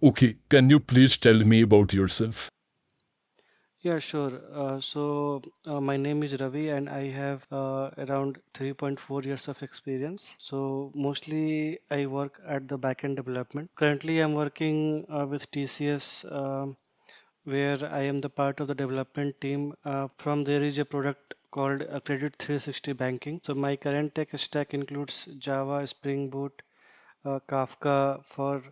Okay, can you please tell me about yourself? Yeah, sure. My name is Ravi, and I have around 3.4 years of experience. So, mostly I work at the backend development. Currently, I'm working with TCS, where I am the part of the development team. From there is a product called Credit 360 Banking. So, my current tech stack includes Java, Spring Boot, Kafka for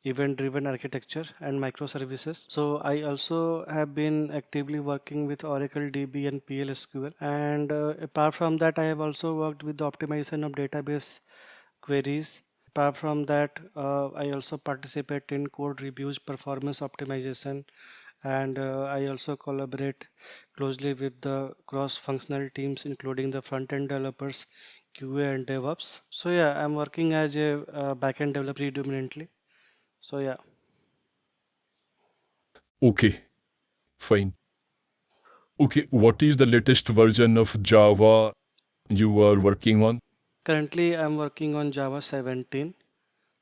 event-driven architecture and microservices. So I also have been actively working with Oracle DB and PLSQL. And apart from that, I have also worked with the optimization of database queries. Apart from that, I also participate in code reviews, performance optimization, and I also collaborate closely with the cross-functional teams, including the front-end developers, QA, and DevOps. So yeah, I'm working as a backend developer predominantly. So yeah, Okay, fine. Okay, what is the latest version of Java you are working on? currently I'm working on Java 17.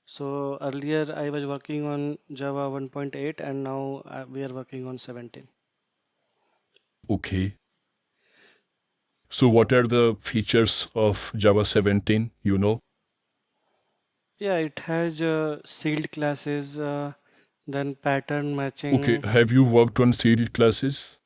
So earlier I was working on Java 1.8, and now we are working on 17. Okay. So what are the features of Java 17, you know? Yeah, it has sealed classes, then pattern Okay, matching. have you worked on seed classes?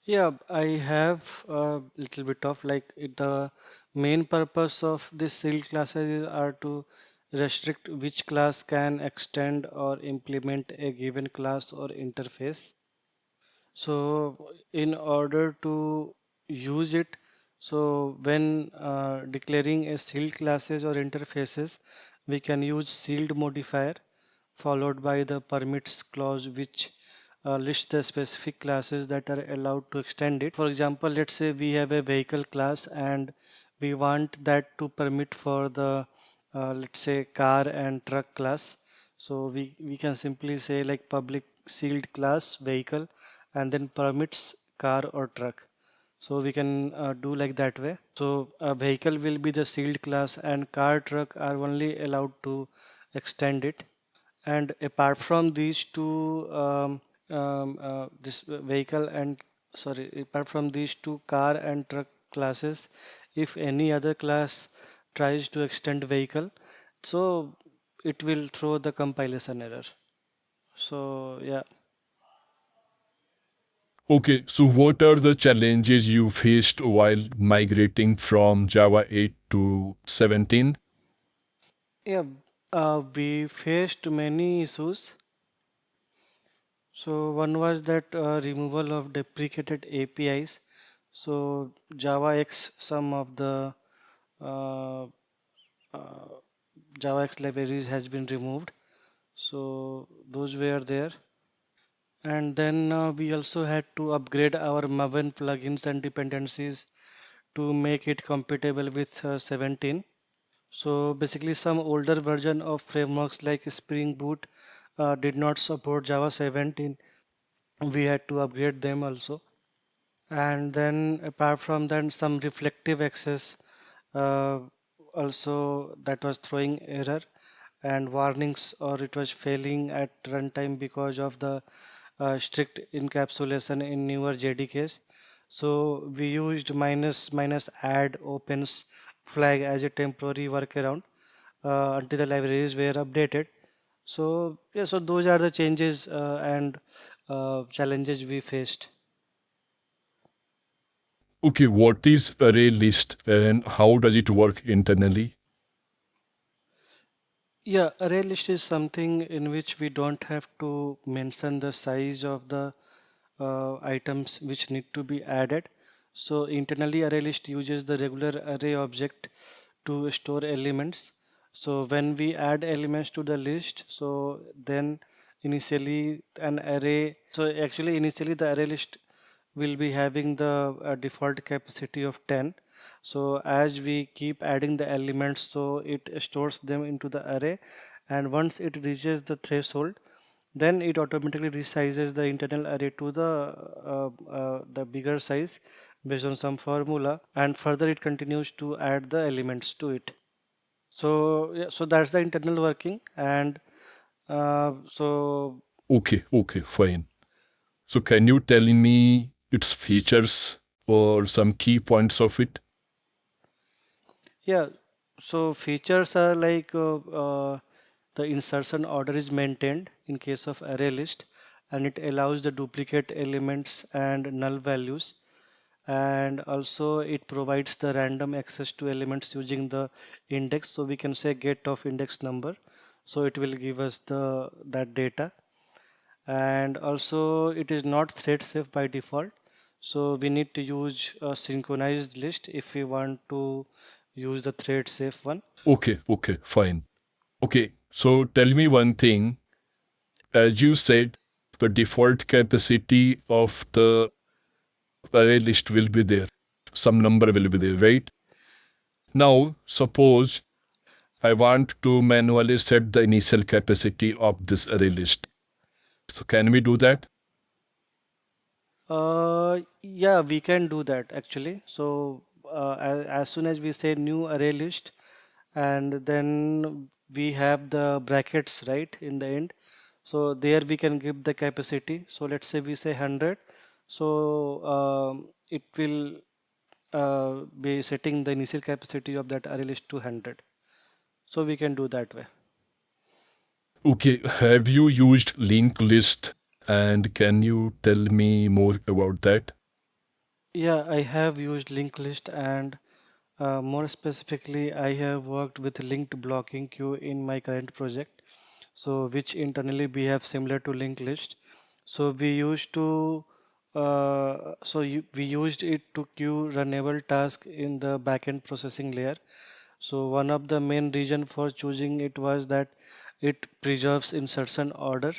Yeah, I have a little bit of the main purpose of this sealed classes are to restrict which class can extend or implement a given class or interface. So in order to use it, so when declaring a sealed classes or interfaces, we can use sealed modifier followed by the permits clause, which lists the specific classes that are allowed to extend it. For example, let's say we have a vehicle class and we want that to permit for the let's say car and truck class. So we can simply say like public sealed class vehicle and then permits car or truck. So we can do like that way. So a vehicle will be the sealed class and car truck are only allowed to extend it. And apart from these two, this vehicle and sorry, apart from these two car and truck classes, if any other class tries to extend vehicle, so it will throw the compilation error. So yeah. Okay, so what are the challenges you faced while migrating from Java 8 to 17? Yeah, we faced many issues. So one was that removal of deprecated APIs. So JavaX, some of the uh, uh, JavaX libraries has been removed. So those were there. And then we also had to upgrade our Maven plugins and dependencies to make it compatible with 17. So basically some older version of frameworks like Spring Boot did not support Java 17. We had to upgrade them also. And then apart from that, some reflective access uh, also that was throwing error and warnings, or it was failing at runtime because of the strict encapsulation in newer JDKs. So we used minus add opens flag as a temporary workaround until the libraries were updated. So yeah, so those are the changes and challenges we faced. Okay, what is array list and how does it work internally? Yeah, array list is something in which we don't have to mention the size of the items which need to be added. So internally array list uses the regular array object to store elements. So when we add elements to the list, so then initially an array, so actually initially the array list will be having the default capacity of 10. So as we keep adding the elements, so it stores them into the array, and once it reaches the threshold, then it automatically resizes the internal array to the bigger size based on some formula, and further it continues to add the elements to it. So yeah, so that's the internal working. And So Okay, okay, fine. So can you tell me its features or some key points of it? yeah, so features are like the insertion order is maintained in case of array list, and it allows the duplicate elements and null values, and also it provides the random access to elements using the index. So we can say get of index number, so it will give us the that data. And also it is not thread safe by default, so we need to use a synchronized list if we want to use the thread safe one. Okay, okay, fine. Okay, so tell me one thing. As you said, the default capacity of the array list will be there. Some number will be there, right? Now, suppose I want to manually set the initial capacity of this array list. So can we do that? Yeah, we can do that actually. So as soon as we say new array list, and then we have the brackets right in the end. So there we can give the capacity. So let's say we say 100. So it will be setting the initial capacity of that array list to 100. So we can do that way. Okay, have you used linked list and can you tell me more about that? Yeah, I have used linked list, and more specifically, I have worked with linked blocking queue in my current project. So which internally we have similar to linked list. So we used to we used it to queue runnable task in the backend processing layer. So one of the main reason for choosing it was that it preserves insertion order,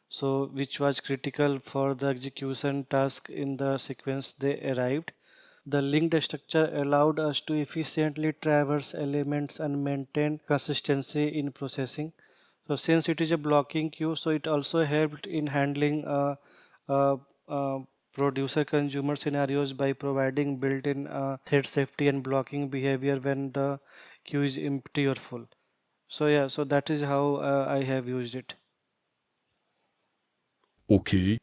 so which was critical for the execution task in the sequence they arrived. The linked structure allowed us to efficiently traverse elements and maintain consistency in processing. So since it is a blocking queue, so it also helped in handling uh, uh, producer consumer scenarios by providing built-in thread safety and blocking behavior when the queue is empty or full. So yeah, so that is how I have used it. Okay.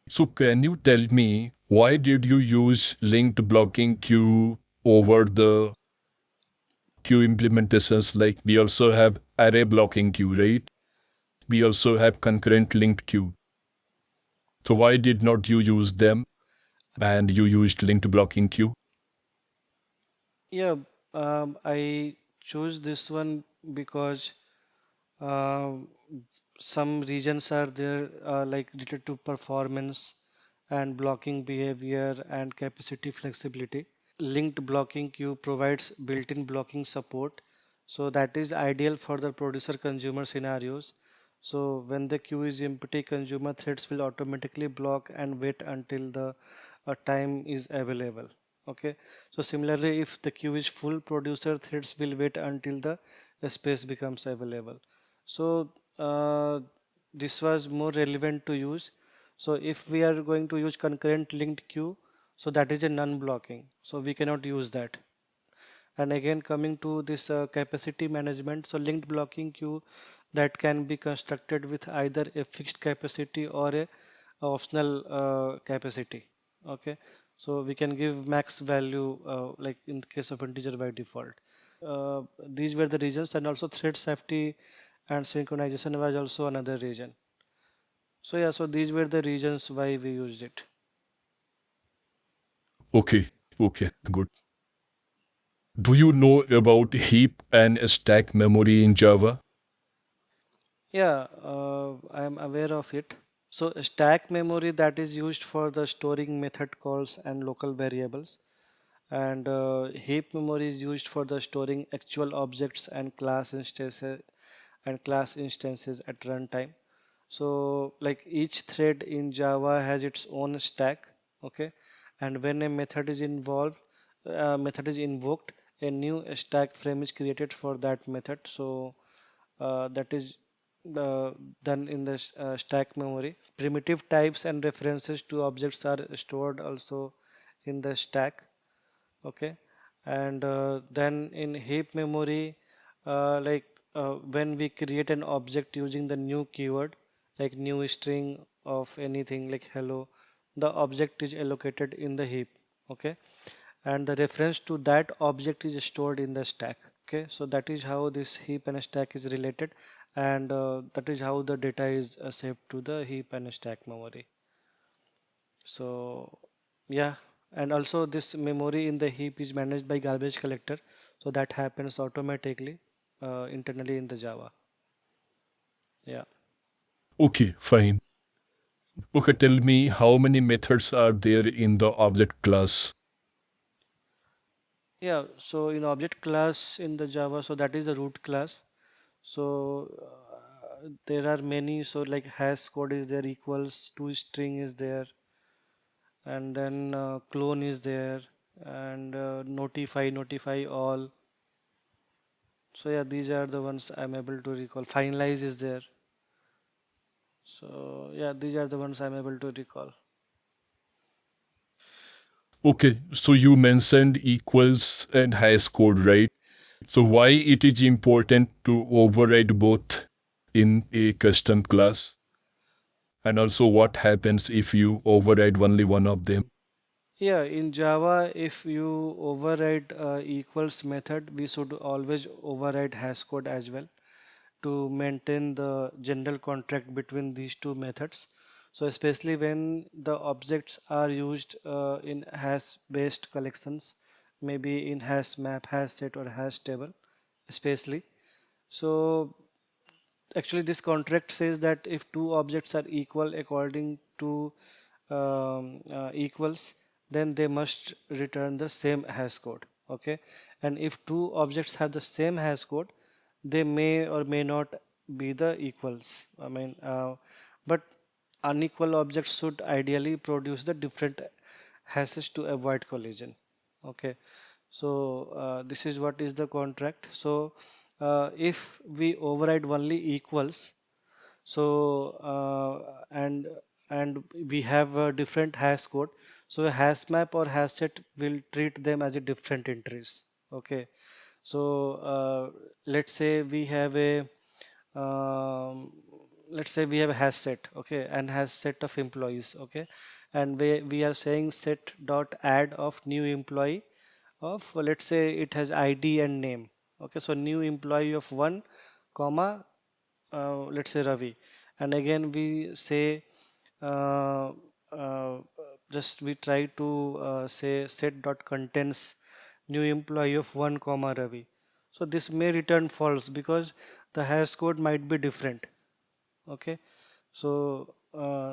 So can you tell me why did you use linked blocking queue over the queue implementations? Like we also have array blocking queue, right? We also have concurrent linked queue. So why did not you use them and you used linked blocking queue? Yeah, I chose this one because um, some regions are there like related to performance and blocking behavior and capacity flexibility. Linked blocking queue provides built-in blocking support, so that is ideal for the producer consumer scenarios. So when the queue is empty, consumer threads will automatically block and wait until the time is available. Okay, so similarly, if the queue is full, producer threads will wait until the space becomes available. So this was more relevant to use. So if we are going to use concurrent linked queue, so that is a non-blocking, so we cannot use that. And again, coming to this capacity management, so linked blocking queue that can be constructed with either a fixed capacity or a optional capacity. Okay, so we can give max value like in the case of integer by default. These were the reasons, and also thread safety and synchronization was also another reason. So yeah, so these were the reasons why we used it. Okay, okay, good. Do you know about heap and stack memory in Java? Yeah, I am aware of it. So stack memory that is used for the storing method calls and local variables, and heap memory is used for the storing actual objects and class instances at runtime. So like each thread in Java has its own stack, okay, and when a method is invoked, a new stack frame is created for that method. So that is done in the stack memory. Primitive types and references to objects are stored also in the stack. Okay, and then in heap memory, like when we create an object using the new keyword, like new string of anything like hello, the object is allocated in the heap. Okay, and the reference to that object is stored in the stack. Okay, so that is how this heap and stack is related, and that is how the data is saved to the heap and stack memory. So yeah, and also this memory in the heap is managed by garbage collector, so that happens automatically internally in the Java. Yeah. Okay, fine. Okay, tell me how many methods are there in the object class? Yeah, so in object class in the Java, so that is the root class. So there are many, so like hash code is there, equals to string is there, and then clone is there, and notify all. So yeah, these are the ones I'm able to recall. Finalize is there. So yeah, these are the ones I'm able to recall. Okay, so you mentioned equals and hash code, right? So why it is important to override both in a custom class? And also what happens if you override only one of them? Yeah, in Java, if you override equals method, we should always override hash code as well to maintain the general contract between these two methods. So especially when the objects are used in hash based collections, maybe in hash map, hash set or hash table, especially. So actually this contract says that if two objects are equal according to equals, then they must return the same hash code. Okay, and if two objects have the same hash code, they may or may not be the equals. I mean, but unequal objects should ideally produce the different hashes to avoid collision. Okay, so this is what is the contract. So if we override only equals, so and we have a different hash code, so a hash map or hash set will treat them as a different entries. Okay, so let's say we have a um, let's say we have a hash set, okay, and hash set of employees, okay, and we are saying set dot add of new employee of, let's say it has ID and name. Okay, so new employee of 1 comma let's say Ravi, and again we say uh, uh, just we try to say set dot contains new employee of 1 comma Ravi. So this may return false because the hash code might be different. Okay, so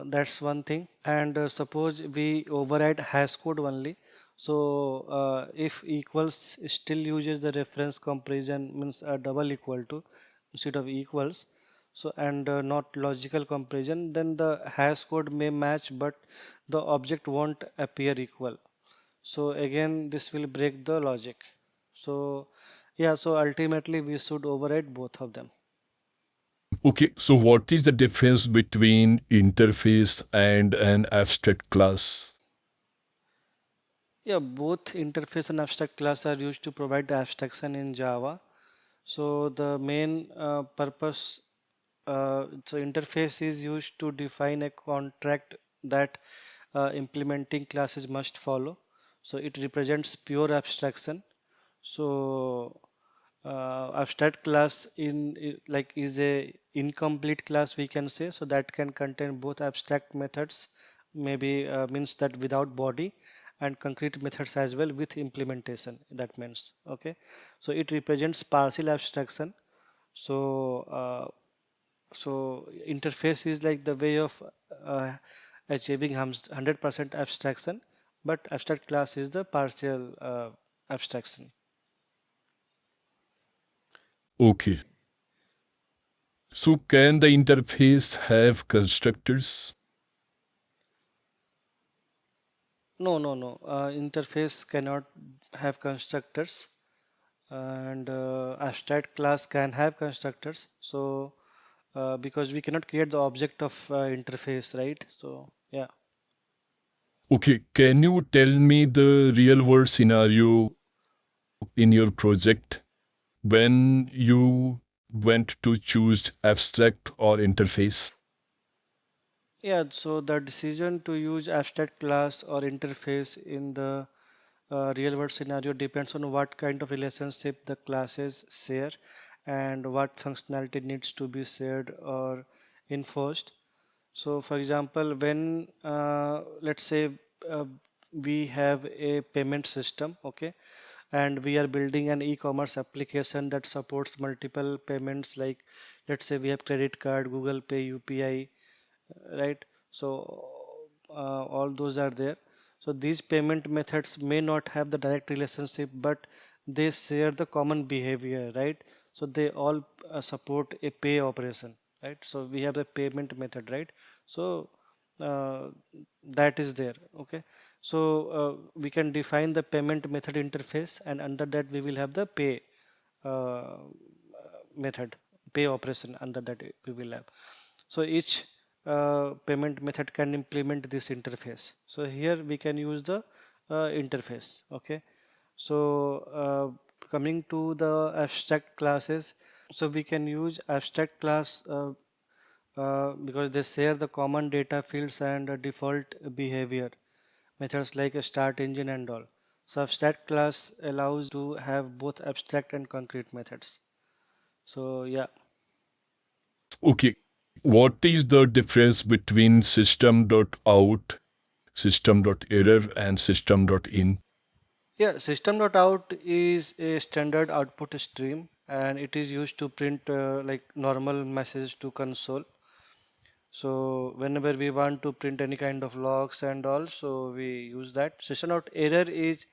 that's one thing. And suppose we override hash code only, so if equals still uses the reference comparison, means a double equal to instead of equals, so and not logical comparison, then the hash code may match but the object won't appear equal. So again this will break the logic. So yeah, so ultimately we should override both of them. Okay, so what is the difference between interface and an abstract class? Yeah, both interface and abstract class are used to provide the abstraction in Java. So the main purpose, so interface is used to define a contract that implementing classes must follow. So it represents pure abstraction. So abstract class like is a incomplete class, we can say, so that can contain both abstract methods, maybe means that without body, and concrete methods as well with implementation, that means. Okay, so it represents partial abstraction. So so interface is like the way of uh, achieving 100% abstraction, but abstract class is the partial abstraction. Okay, so can the interface have constructors? No, no, no. Interface cannot have constructors, and abstract class can have constructors. So because we cannot create the object of interface, right? So yeah. Okay, can you tell me the real world scenario in your project when you went to choose abstract or interface? Yeah, so the decision to use abstract class or interface in the real world scenario depends on what kind of relationship the classes share and what functionality needs to be shared or enforced. So, for example, when let's say uh, we have a payment system, okay, and we are building an e-commerce application that supports multiple payments, like let's say we have credit card, Google Pay, UPI, right? So all those are there. So these payment methods may not have the direct relationship, but they share the common behavior, right? So they all support a pay operation, right? So we have the payment method, right? So uh, that is there, okay. So we can define the payment method interface, and under that we will have the pay uh, method, pay operation. Under that we will have, so each payment method can implement this interface. So here we can use the interface, okay. So coming to the abstract classes, so we can use abstract class because they share the common data fields and default behavior methods like a start engine and all. So abstract class allows to have both abstract and concrete methods. So yeah. Okay. What is the difference between system.out, system.error, and system.in? Yeah, system.out is a standard output stream, and it is used to print like normal message to console. So whenever we want to print any kind of logs and all, so we use that. System.error is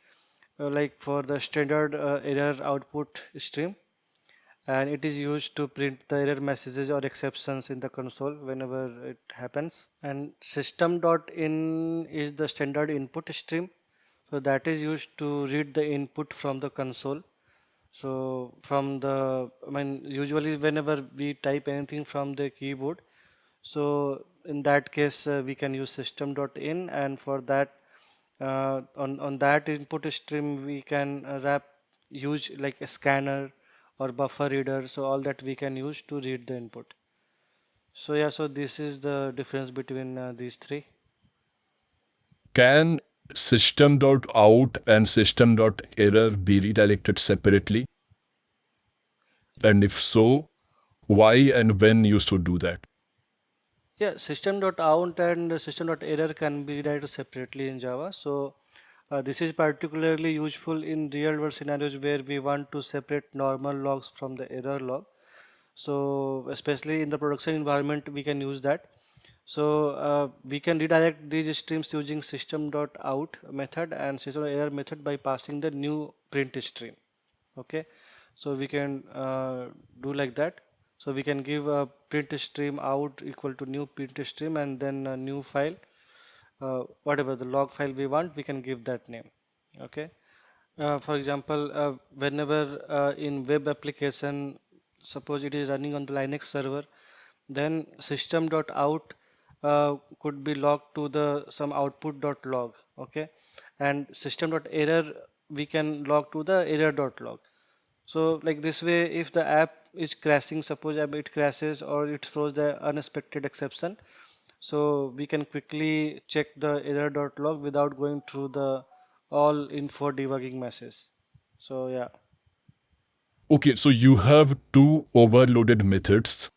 like for the standard error output stream, and it is used to print the error messages or exceptions in the console whenever it happens. And system.in is the standard input stream, so that is used to read the input from the console. So from the, I mean, usually whenever we type anything from the keyboard, so in that case we can use system.in, and for that on that input stream we can wrap use like a scanner or buffer reader, so all that we can use to read the input. So yeah, so this is the difference between these three. Can system.out and system.error be redirected separately? And if so, why and when you should do that? Yeah, system.out and system.error can be redirected separately in Java. So this is particularly useful in real world scenarios where we want to separate normal logs from the error log. So especially in the production environment, we can use that. So we can redirect these streams using system.out method and system.error method by passing the new print stream. Okay, so we can do like that. So we can give a print stream out equal to new print stream, and then a new file, whatever the log file we want, we can give that name. Okay. For example, whenever in web application, suppose it is running on the Linux server, then system.out could be logged to the some output.log, okay, and system.error we can log to the error.log. So like this way, if the app is crashing, suppose it crashes or it throws the unexpected exception, so we can quickly check the error.log without going through the all info debugging message. So yeah. Okay, so you have two overloaded methods,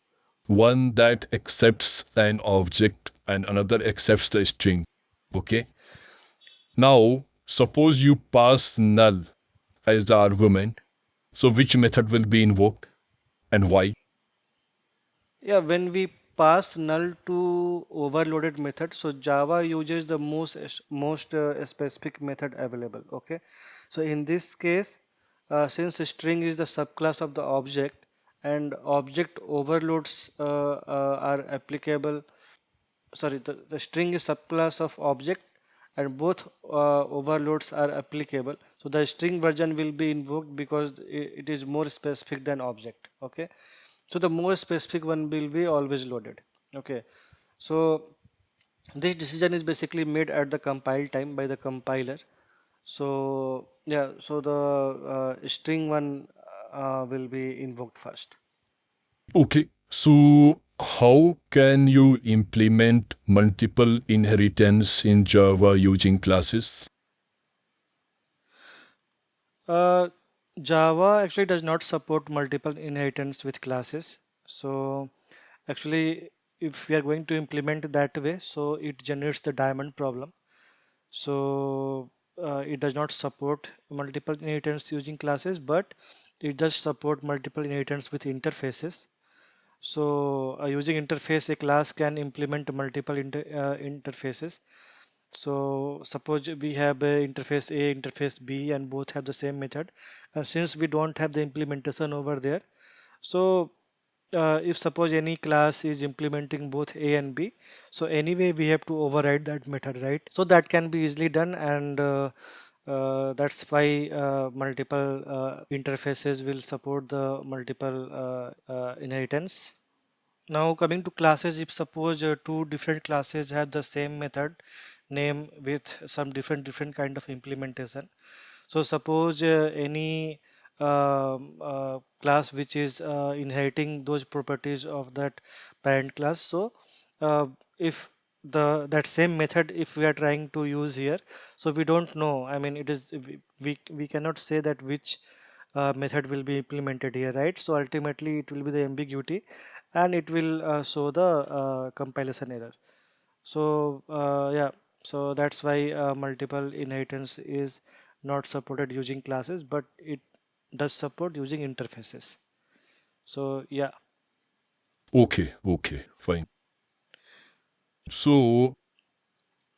one that accepts an object and another accepts the string. Okay. Now, suppose you pass null as the argument. So, which method will be invoked and why? Yeah, when we pass null to overloaded method, so Java uses the most specific method available. Okay, so in this case, since string is the subclass of the object and object overloads are applicable, sorry, the string is subclass of object and both overloads are applicable, so the string version will be invoked because it is more specific than object. Okay, so the more specific one will be always loaded. Okay, so this decision is basically made at the compile time by the compiler. So yeah, so the string one will be invoked first. Okay, so how can you implement multiple inheritance in Java using classes? Uh, Java actually does not support multiple inheritance with classes. So actually, if we are going to implement that way, so it generates the diamond problem. So it does not support multiple inheritance using classes, but it does support multiple inheritance with interfaces. So using interface, a class can implement multiple interfaces. So suppose we have a interface A, interface B, and both have the same method. Since we don't have the implementation over there, so if suppose any class is implementing both A and B, so anyway we have to override that method, right? So that can be easily done, and that's why multiple interfaces will support the multiple inheritance. Now coming to classes, if suppose two different classes have the same method name with some different kind of implementation. So suppose any class which is inheriting those properties of that parent class. So if the that same method if we are trying to use here, so we don't know. I mean, it is we cannot say that which method will be implemented here, right? So ultimately it will be the ambiguity, and it will show the compilation error. So yeah, so that's why multiple inheritance is not supported using classes, but it does support using interfaces. So yeah. Okay, fine. So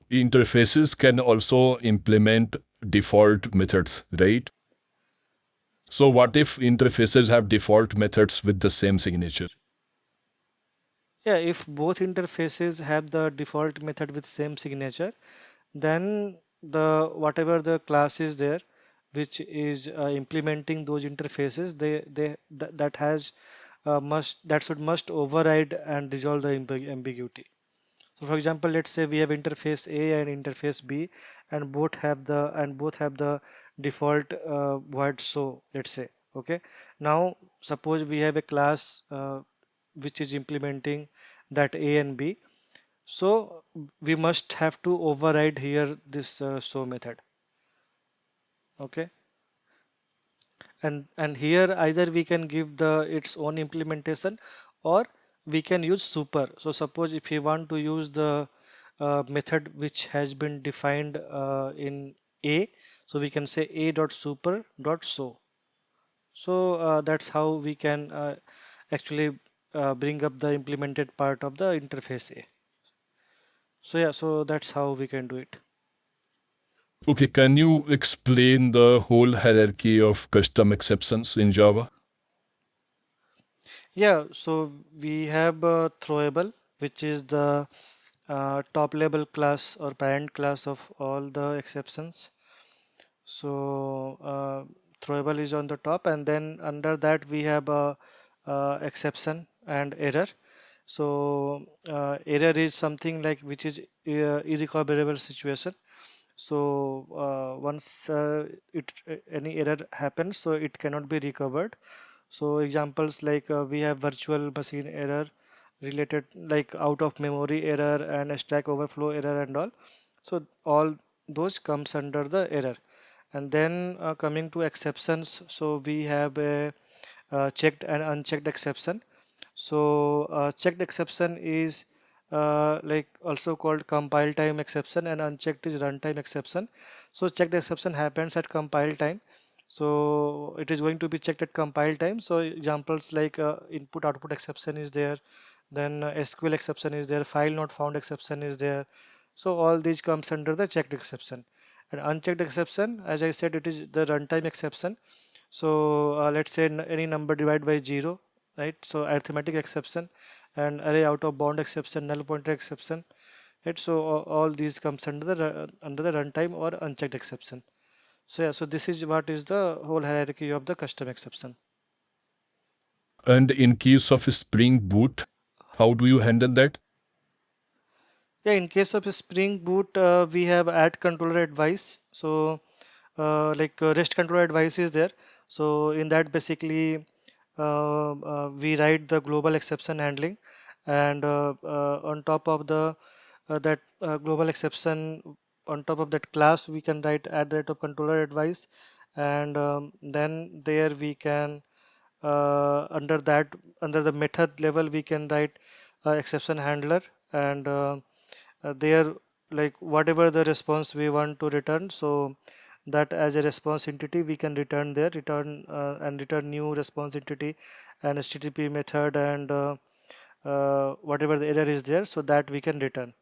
interfaces can also implement default methods, right? So what if interfaces have default methods with the same signature? Yeah, if both interfaces have the default method with same signature, then the whatever the class is there, which is implementing those interfaces, that has must that should must override and resolve the ambiguity. So for example, let's say we have interface A and interface B, and both have the default void show. Let's say, okay. Now suppose we have a class which is implementing that A and B. So we must have to override here this show method. Okay, and here either we can give the its own implementation, or we can use super. So suppose if you want to use the method which has been defined in A, so we can say a dot super dot show. So that's how we can actually bring up the implemented part of the interface A. So yeah, so that's how we can do it. Okay, can you explain the whole hierarchy of custom exceptions in Java? Yeah, so we have throwable, which is the top level class or parent class of all the exceptions. So throwable is on the top, and then under that we have a, exception and error. So error is something like which is irrecoverable situation. So once any error happens, so it cannot be recovered. So examples like we have virtual machine error related, like out of memory error and stack overflow error and all. So all those comes under the error. And then coming to exceptions, so we have a checked and unchecked exception. So checked exception is like also called compile time exception, and unchecked is runtime exception. So checked exception happens at compile time, so it is going to be checked at compile time. So examples like input output exception is there, then SQL exception is there, file not found exception is there. So all these comes under the checked exception. And unchecked exception, as I said, it is the runtime exception. So let's say any number divided by 0, right? So arithmetic exception and array out of bound exception, null pointer exception, right? So all these comes under the runtime or unchecked exception. So yeah, so this is what is the whole hierarchy of the custom exception. And in case of Spring Boot, how do you handle that? Yeah, in case of Spring Boot, we have add controller advice. So like REST controller advice is there. So in that basically we write the global exception handling, and on top of the that global exception, on top of that class we can write at the rate of controller advice, and then there we can under that, under the method level, we can write exception handler, and there, like whatever the response we want to return, so that as a response entity we can return there, return and return new response entity and http method, and whatever the error is there, so that we can return.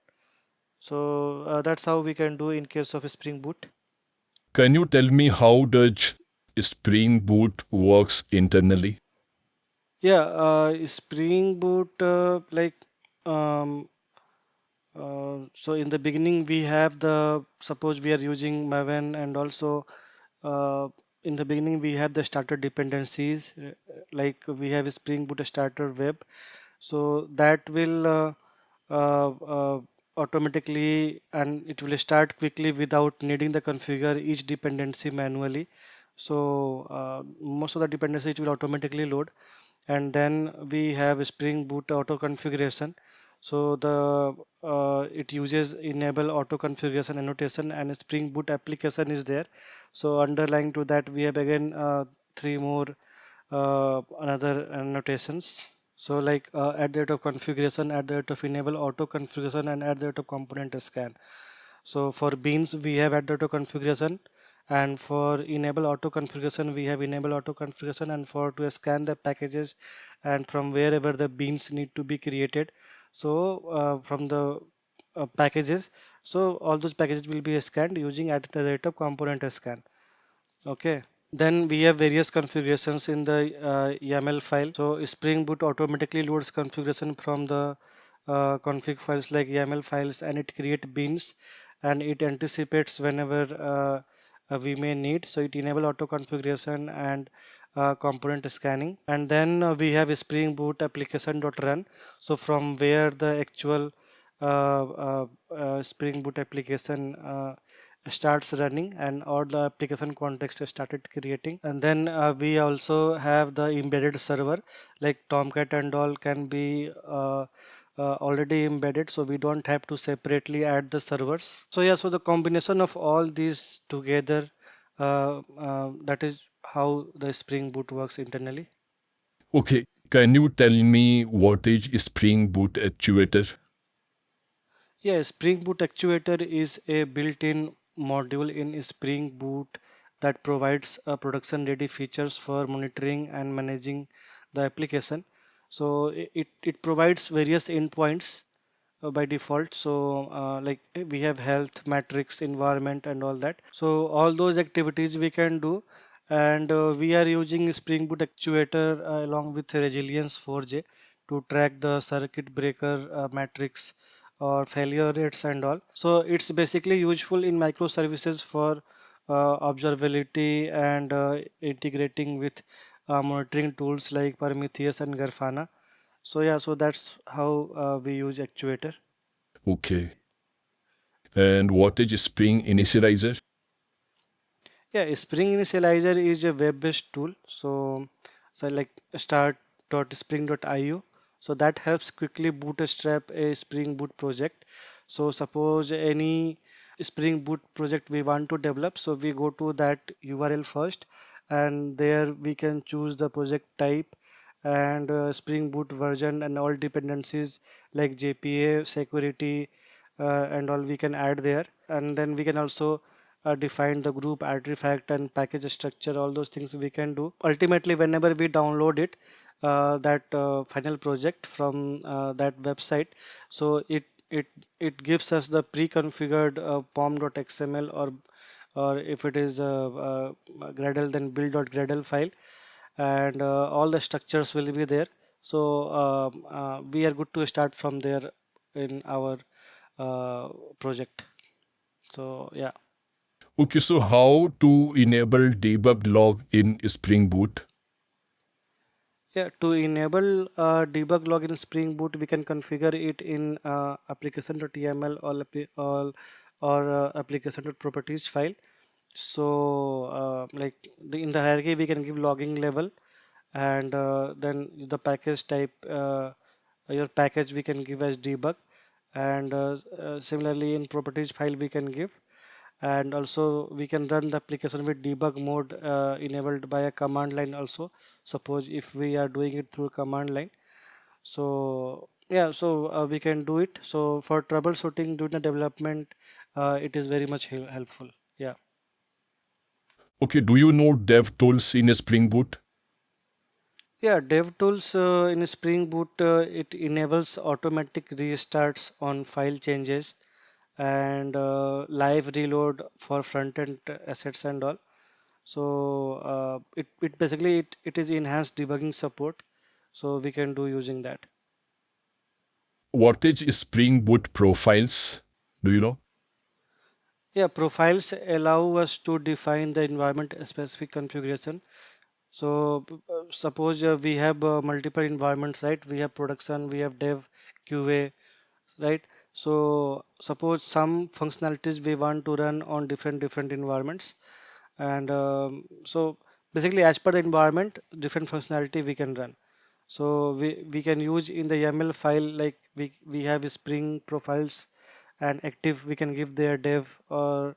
So that's how we can do in case of Spring Boot. Can you tell me how does Spring Boot works internally? Yeah, Spring Boot, um, so in the beginning we have the, suppose we are using Maven, and also uh, in the beginning we have the starter dependencies, like we have a Spring Boot starter web, so that will uh, uh, automatically, and it will start quickly without needing the configure each dependency manually. So most of the dependency it will automatically load, and then we have Spring Boot auto configuration. So the it uses enable auto configuration annotation, and Spring Boot application is there. So underlying to that we have again three more another annotations. So like at the rate of configuration, at the rate of enable auto configuration, and at the rate of component scan. So for beans we have at the auto configuration, and for enable auto configuration we have enable auto configuration, and for to scan the packages and from wherever the beans need to be created, so from the packages, so all those packages will be scanned using at the rate of component scan. Okay. Then we have various configurations in the YAML file. So Spring Boot automatically loads configuration from the config files like YAML files, and it creates beans, and it anticipates whenever we may need. So it enable auto configuration and component scanning. And then we have Spring Boot application.run. So from where the actual Spring Boot application starts running, and all the application context is started creating. And then we also have the embedded server, like Tomcat and all can be already embedded, so we don't have to separately add the servers. So yeah, so the combination of all these together, that is how the Spring Boot works internally. Okay, can you tell me what is Spring Boot actuator? Yeah, Spring Boot Actuator is a built-in module in Spring Boot that provides production-ready features for monitoring and managing the application. So it provides various endpoints by default. So like we have health, metrics, environment, and all that. So all those activities we can do, and we are using Spring Boot Actuator along with Resilience 4J to track the circuit breaker metrics or failure rates and all. So it's basically useful in microservices for observability and integrating with monitoring tools like Prometheus and Grafana. So yeah, so that's how we use actuator. Okay. And what is Spring Initializer? Yeah, Spring Initializer is a web-based tool. So like start.spring.io. So that helps quickly bootstrap a Spring Boot project. So suppose any Spring Boot project we want to develop, so we go to that URL first, and there we can choose the project type and Spring Boot version and all dependencies like JPA, security, and all we can add there. And then we can also define the group artifact and package structure, all those things we can do. Ultimately, whenever we download it, that final project from that website, so it gives us the pre-configured pom.xml, or if it is Gradle, then build.gradle file, and all the structures will be there. So we are good to start from there in our project. So yeah. Okay, so how to enable debug log in Spring Boot? Yeah, to enable debug log in Spring Boot, we can configure it in application.yml or application.properties file. So like in the hierarchy, we can give logging level, and then the package type, your package we can give as debug, and similarly in properties file we can give, and also we can run the application with debug mode enabled by a command line also, suppose if we are doing it through command line. So yeah, so we can do it. So for troubleshooting during the development, it is very much helpful. Yeah. Okay, do you know dev tools in Spring Boot? Yeah, DevTools in Spring Boot, it enables automatic restarts on file changes and live reload for front-end assets and all. So it basically it is enhanced debugging support. So we can do using that. What is Spring Boot profiles? Do you know? Yeah, profiles allow us to define the environment specific configuration. So suppose we have multiple environments, right? We have production, we have dev, QA, right? So suppose some functionalities we want to run on different environments, and so basically as per the environment, different functionality we can run. So we can use in the YAML file, like we have Spring profiles and active, we can give their dev or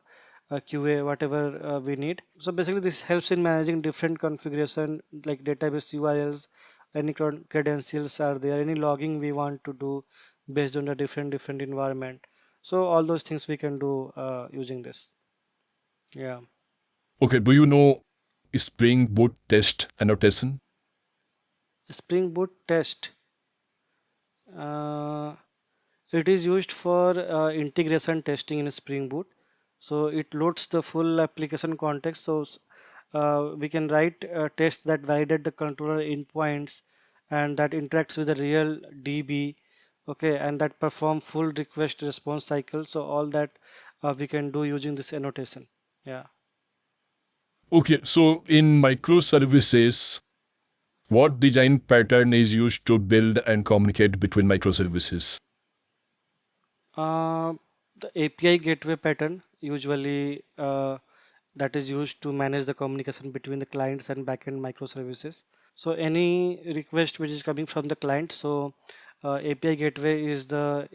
QA whatever we need. So basically this helps in managing different configuration like database URLs, any credentials are there, any logging we want to do based on the different environment. So all those things we can do using this. Yeah. Okay, do you know Spring Boot test annotation? Spring Boot test. Uh, it is used for integration testing in Spring Boot. So it loads the full application context. So we can write a test that validate the controller endpoints and that interacts with the real DB. Okay, and that perform full request response cycle. So all that we can do using this annotation. Yeah. Okay, so in microservices, what design pattern is used to build and communicate between microservices? Uh, the API gateway pattern usually that is used to manage the communication between the clients and backend microservices. So any request which is coming from the client, so API gateway is the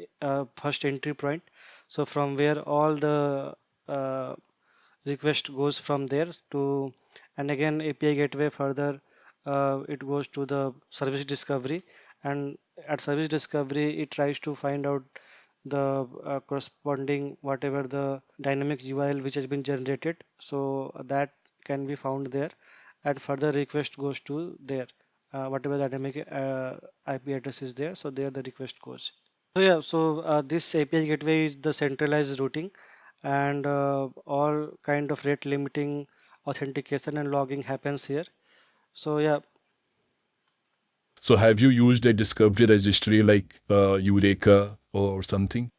first entry point. So from where all the uh, request goes from there to, and again API gateway further it goes to the service discovery, and at service discovery it tries to find out the corresponding whatever the dynamic URL which has been generated, so that can be found there, and further request goes to there, whatever dynamic IP address is there, so there the request goes. So yeah, so this API gateway is the centralized routing, and all kind of rate limiting, authentication and logging happens here. So yeah. So have you used a discovery registry like Eureka or something?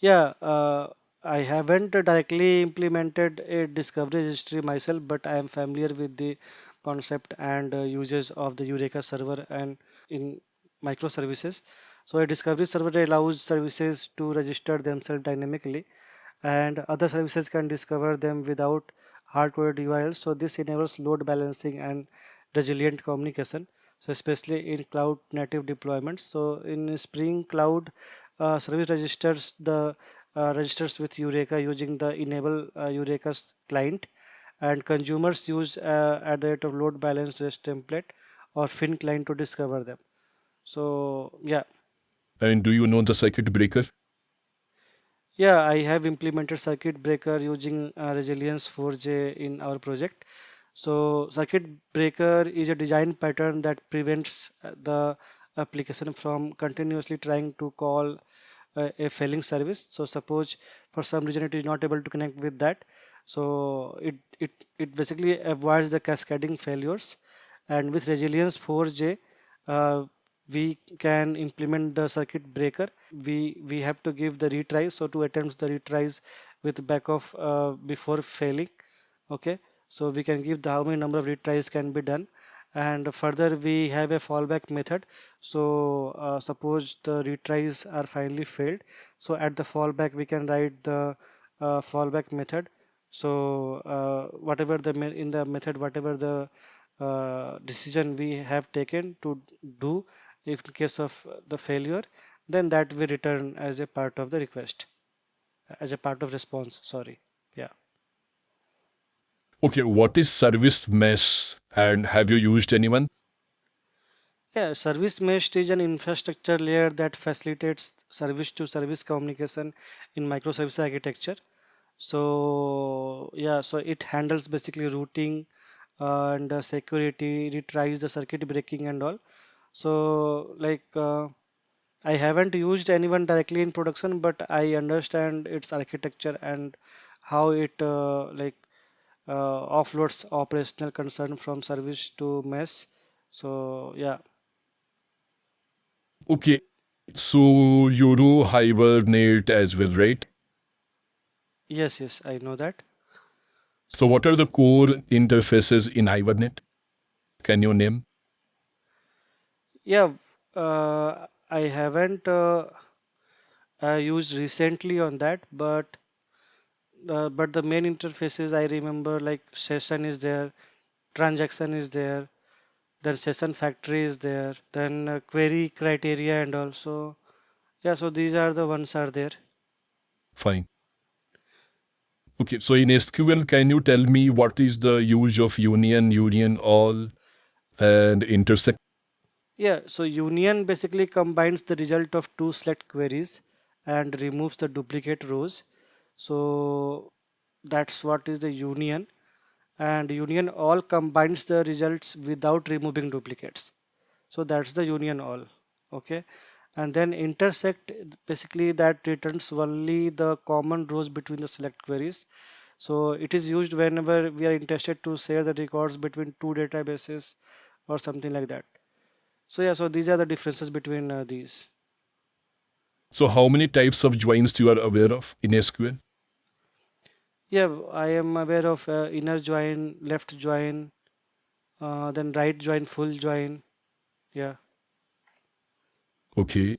Yeah, I haven't directly implemented a discovery registry myself, but I am familiar with the concept and uses of the Eureka server and in microservices. So a discovery server allows services to register themselves dynamically, and other services can discover them without hard-coded URLs. So this enables load balancing and resilient communication. So especially in cloud native deployments. So in Spring Cloud, service registers with Eureka using the enable Eureka's client, and consumers use at the rate of load balance REST template or fin client to discover them. So yeah. And do you know the circuit breaker? Yeah, I have implemented circuit breaker using Resilience 4J in our project. So circuit breaker is a design pattern that prevents the application from continuously trying to call a failing service. So suppose for some reason it is not able to connect with that. So it basically avoids the cascading failures. And with Resilience 4J, uh, we can implement the circuit breaker. We have to give the retries, so two attempts the retries with back of before failing. Okay, so we can give the how many number of retries can be done, and further we have a fallback method. So suppose the retries are finally failed, so at the fallback we can write the fallback method. So whatever in the method, whatever the decision we have taken to do if in case of the failure, then that we return as a part of the request, as a part of response, sorry. Yeah. Okay, what is service mesh and have you used anyone? Yeah, service mesh is an infrastructure layer that facilitates service to service communication in microservice architecture. So yeah, so it handles basically routing and security, it tries the circuit breaking and all. So like I haven't used anyone directly in production, but I understand its architecture and how it offloads operational concern from service to mesh. So yeah. Okay, so you do Hibernate as well, right? Yes, yes, I know that. So what are the core interfaces in Hibernate? Can you name? Yeah, I haven't used recently on that, but the main interfaces I remember, like session is there, transaction is there, then session factory is there, then query criteria, and also yeah. So these are the ones are there. Fine. Okay, so in SQL, can you tell me what is the use of union, union all, and intersect? Yeah, so union basically combines the result of two select queries and removes the duplicate rows. So that's what is the union. And union all combines the results without removing duplicates. So that's the union all. Okay. And then intersect basically that returns only the common rows between the select queries. So it is used whenever we are interested to share the records between two databases or something like that. So yeah, so these are the differences between these. So how many types of joins you are aware of in SQL? Yeah, I am aware of inner join, left join, then right join, full join. Yeah. Okay,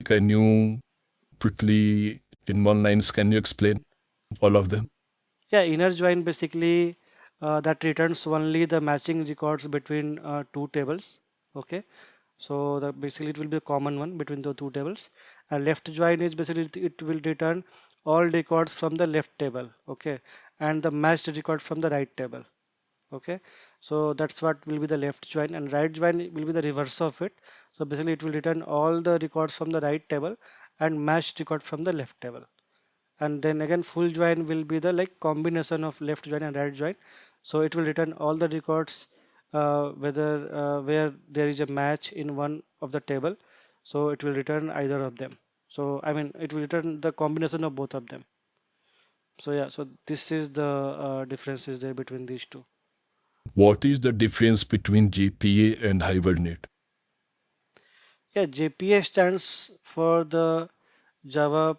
can you quickly, in one lines, can you explain all of them? Yeah, inner join basically that returns only the matching records between two tables. Okay, so that basically it will be a common one between the two tables. And left join is basically it will return all records from the left table. Okay, and the matched record from the right table. Okay, so that's what will be the left join, and right join will be the reverse of it. So basically it will return all the records from the right table and matched record from the left table. And then again full join will be the like combination of left join and right join. So it will return all the records whether where there is a match in one of the table. So it will return either of them. So I mean it will return the combination of both of them. So yeah, so this is the differences there between these two. What is the difference between GPA and Hibernate? Yeah, JPA stands for the Java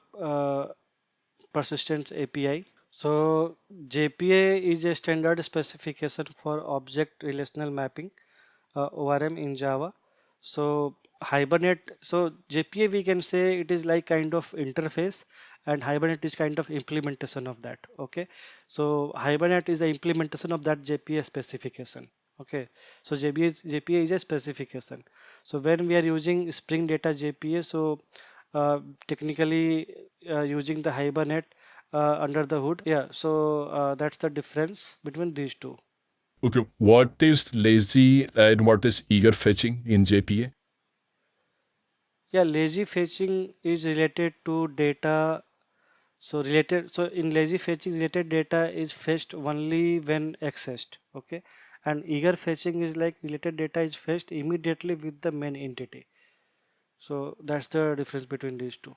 persistence API. So JPA is a standard specification for object relational mapping, ORM in Java. So Hibernate, so JPA we can say it is like kind of interface, and Hibernate is kind of implementation of that. Okay, so Hibernate is the implementation of that JPA specification. Okay, so JPA is a specification. So when we are using Spring Data JPA, so technically using the Hibernate under the hood. Yeah, so that's the difference between these two. Okay, what is lazy and what is eager fetching in JPA? Yeah, lazy fetching is related to data. So in lazy fetching, related data is fetched only when accessed. Okay, and eager fetching is like related data is fetched immediately with the main entity. So that's the difference between these two.